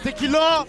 Tequila,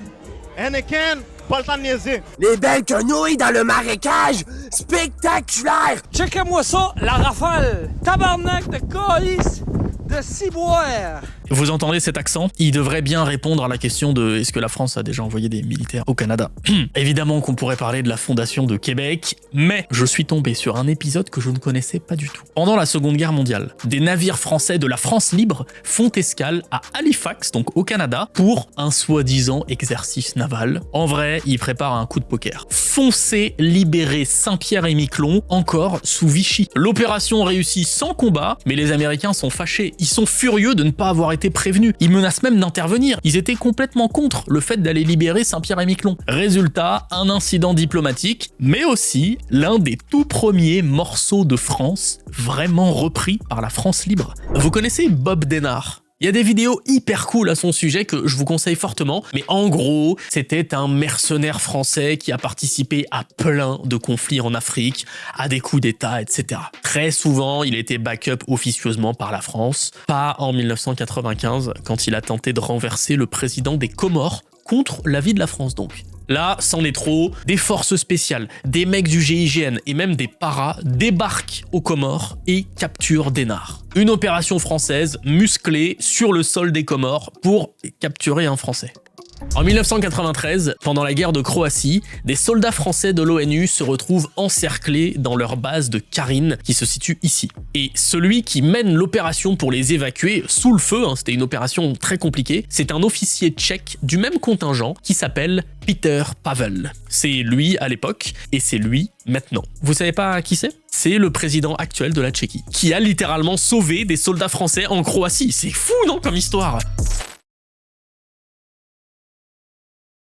Heineken, pas le temps de niaiser. Les belles quenouilles dans le marécage, spectaculaire! Checkez-moi ça, la rafale! Tabarnak de colis de ciboire! Vous entendez cet accent? Il devrait bien répondre à la question de est-ce que la France a déjà envoyé des militaires au Canada? Évidemment qu'on pourrait parler de la fondation de Québec, mais je suis tombé sur un épisode que je ne connaissais pas du tout. Pendant la Seconde Guerre mondiale, des navires français de la France libre font escale à Halifax, donc au Canada, pour un soi-disant exercice naval. En vrai, ils préparent un coup de poker. Foncez libérer Saint-Pierre et Miquelon, encore sous Vichy. L'opération réussit sans combat, mais les Américains sont fâchés. Ils sont furieux de ne pas avoir été prévenus. Ils menacent même d'intervenir. Ils étaient complètement contre le fait d'aller libérer Saint-Pierre et Miquelon. Résultat, un incident diplomatique, mais aussi l'un des tout premiers morceaux de France vraiment repris par la France libre. Vous connaissez Bob Denard? Il y a des vidéos hyper cool à son sujet que je vous conseille fortement, mais en gros, c'était un mercenaire français qui a participé à plein de conflits en Afrique, à des coups d'État, etc. Très souvent, il était backup officieusement par la France, pas en 1995, quand il a tenté de renverser le président des Comores, contre l'avis de la France donc. Là, c'en est trop, des forces spéciales, des mecs du GIGN et même des paras débarquent aux Comores et capturent Denard. Une opération française musclée sur le sol des Comores pour capturer un Français. En 1993, pendant la guerre de Croatie, des soldats français de l'ONU se retrouvent encerclés dans leur base de Karin, qui se situe ici. Et celui qui mène l'opération pour les évacuer sous le feu, c'était une opération très compliquée, c'est un officier tchèque du même contingent qui s'appelle Peter Pavel. C'est lui à l'époque, et c'est lui maintenant. Vous savez pas qui c'est? C'est le président actuel de la Tchéquie, qui a littéralement sauvé des soldats français en Croatie. C'est fou, non, comme histoire?